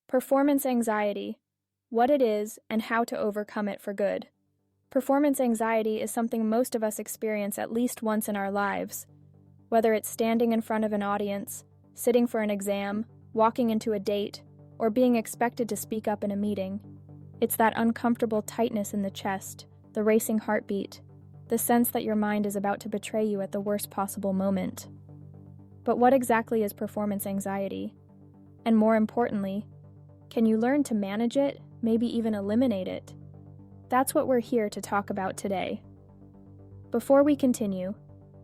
Performance anxiety, what it is and how to overcome it for good. Performance anxiety is something most of us experience at least once in our lives. Whether it's standing in front of an audience, sitting for an exam, walking into a date, or being expected to speak up in a meeting, it's that uncomfortable tightness in the chest, the racing heartbeat, the sense that your mind is about to betray you at the worst possible moment. But what exactly is performance anxiety? And more importantly, can you learn to manage it, maybe even eliminate it? That's what we're here to talk about today. Before we continue,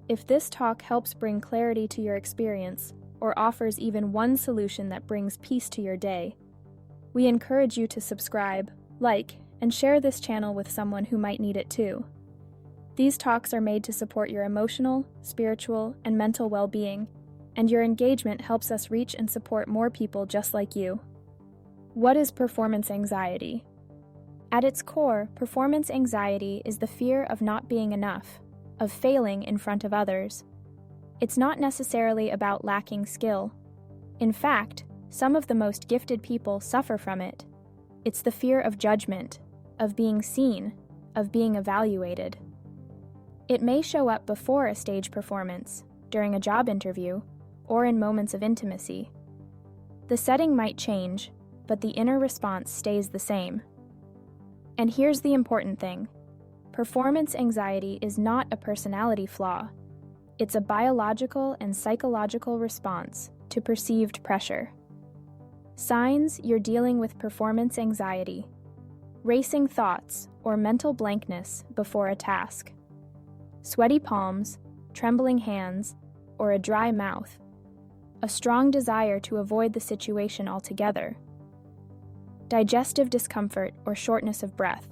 if this talk helps bring clarity to your experience or offers even one solution that brings peace to your day, we encourage you to subscribe, like, and share this channel with someone who might need it too. These talks are made to support your emotional, spiritual, and mental well-being, and your engagement helps us reach and support more people just like you. What is performance anxiety? At its core, performance anxiety is the fear of not being enough, of failing in front of others. It's not necessarily about lacking skill. In fact, some of the most gifted people suffer from it. It's the fear of judgment, of being seen, of being evaluated. It may show up before a stage performance, during a job interview, or in moments of intimacy. The setting might change, but the inner response stays the same. And here's the important thing. Performance anxiety is not a personality flaw. It's a biological and psychological response to perceived pressure. Signs you're dealing with performance anxiety: racing thoughts or mental blankness before a task, sweaty palms, trembling hands, or a dry mouth, a strong desire to avoid the situation altogether, digestive discomfort or shortness of breath,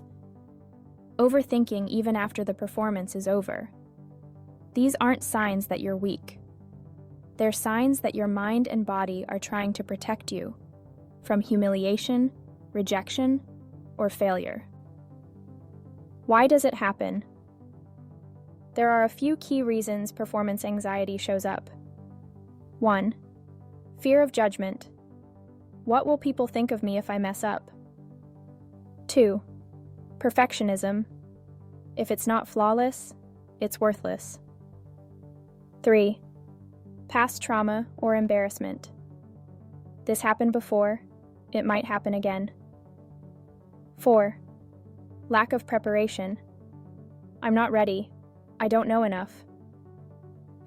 overthinking even after the performance is over. These aren't signs that you're weak. They're signs that your mind and body are trying to protect you from humiliation, rejection, or failure. Why does it happen? There are a few key reasons performance anxiety shows up. 1. Fear of judgment. What will people think of me if I mess up? 2. Perfectionism. If it's not flawless, it's worthless. 3. Past trauma or embarrassment. This happened before, it might happen again. 4. Lack of preparation. I'm not ready, I don't know enough.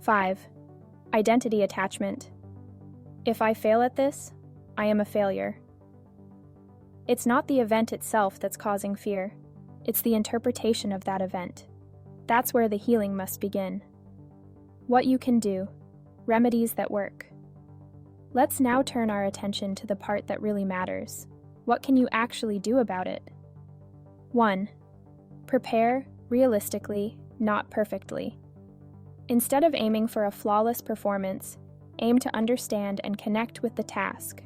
5. Identity attachment. If I fail at this, I am a failure. It's not the event itself that's causing fear. It's the interpretation of that event. That's where the healing must begin. What you can do. Remedies that work. Let's now turn our attention to the part that really matters. What can you actually do about it? 1. Prepare realistically, not perfectly. Instead of aiming for a flawless performance, aim to understand and connect with the task.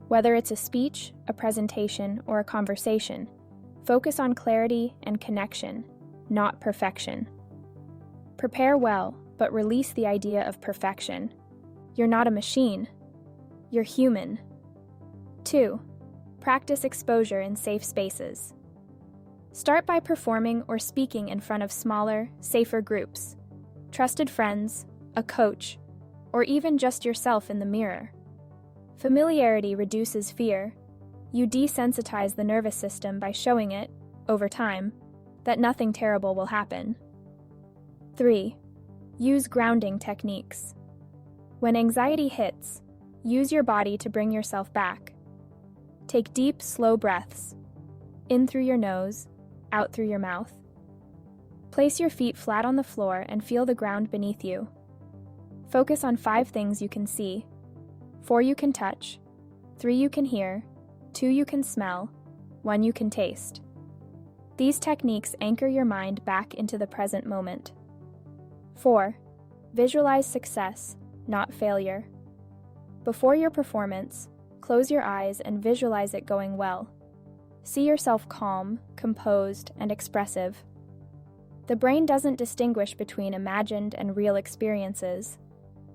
Whether it's a speech, a presentation, or a conversation, focus on clarity and connection, not perfection. Prepare well, but release the idea of perfection. You're not a machine. You're human. 2. Practice exposure in safe spaces. Start by performing or speaking in front of smaller, safer groups, trusted friends, a coach, or even just yourself in the mirror. Familiarity reduces fear. You desensitize the nervous system by showing it, over time, that nothing terrible will happen. 3. Use grounding techniques. When anxiety hits, use your body to bring yourself back. Take deep, slow breaths, in through your nose, out through your mouth. Place your feet flat on the floor and feel the ground beneath you. Focus on 5 things you can see, 4 you can touch, 3 you can hear, 2 you can smell, 1 you can taste. These techniques anchor your mind back into the present moment. 4. Visualize success, not failure. Before your performance, close your eyes and visualize it going well. See yourself calm, composed, and expressive. The brain doesn't distinguish between imagined and real experiences.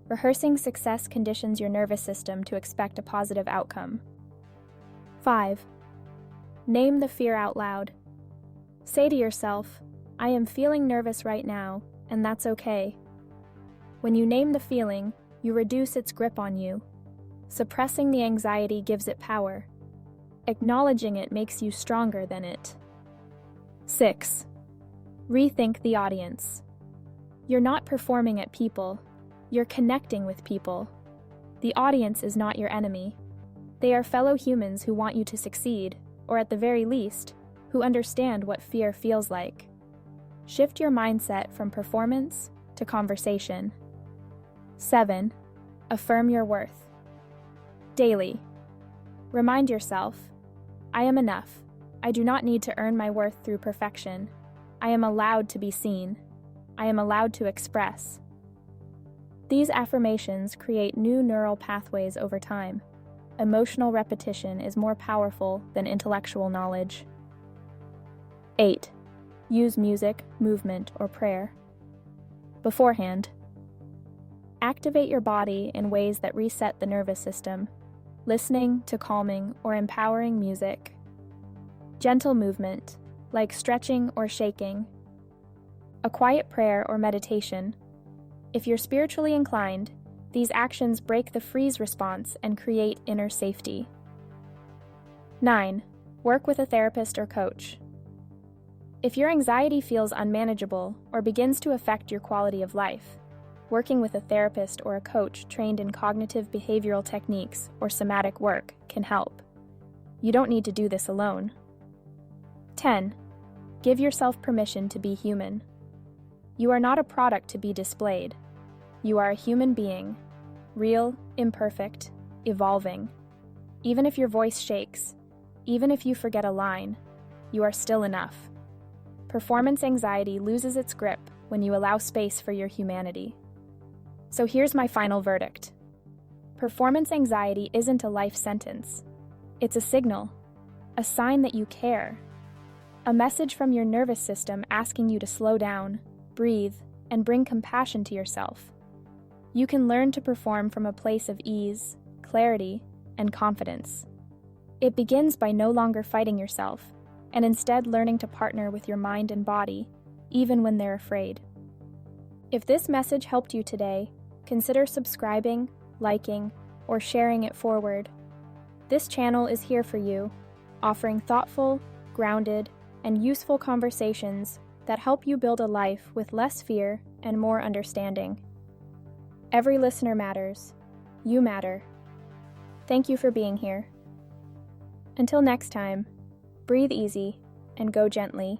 Rehearsing success conditions your nervous system to expect a positive outcome. 5. Name the fear out loud. Say to yourself, I am feeling nervous right now, and that's okay. When you name the feeling, you reduce its grip on you. Suppressing the anxiety gives it power. Acknowledging it makes you stronger than it. 6. Rethink the audience. You're not performing at people, you're connecting with people. The audience is not your enemy. They are fellow humans who want you to succeed, or at the very least, who understand what fear feels like. Shift your mindset from performance to conversation. 7. Affirm your worth. Daily. Remind yourself, I am enough. I do not need to earn my worth through perfection. I am allowed to be seen. I am allowed to express. These affirmations create new neural pathways over time. Emotional repetition is more powerful than intellectual knowledge. 8. Use music, movement, or prayer. Beforehand. Activate your body in ways that reset the nervous system, listening to calming or empowering music. Gentle movement, like stretching or shaking. A quiet prayer or meditation. If you're spiritually inclined, these actions break the freeze response and create inner safety. 9. Work with a therapist or coach. If your anxiety feels unmanageable or begins to affect your quality of life, working with a therapist or a coach trained in cognitive behavioral techniques or somatic work can help. You don't need to do this alone. 10. Give yourself permission to be human. You are not a product to be displayed. You are a human being, real, imperfect, evolving. Even if your voice shakes, even if you forget a line, you are still enough. Performance anxiety loses its grip when you allow space for your humanity. So here's my final verdict. Performance anxiety isn't a life sentence. It's a signal, a sign that you care, a message from your nervous system asking you to slow down, breathe, and bring compassion to yourself. You can learn to perform from a place of ease, clarity, and confidence. It begins by no longer fighting yourself, and instead learning to partner with your mind and body, even when they're afraid. If this message helped you today, consider subscribing, liking, or sharing it forward. This channel is here for you, offering thoughtful, grounded, and useful conversations that help you build a life with less fear and more understanding. Every listener matters. You matter. Thank you for being here. Until next time, breathe easy and go gently.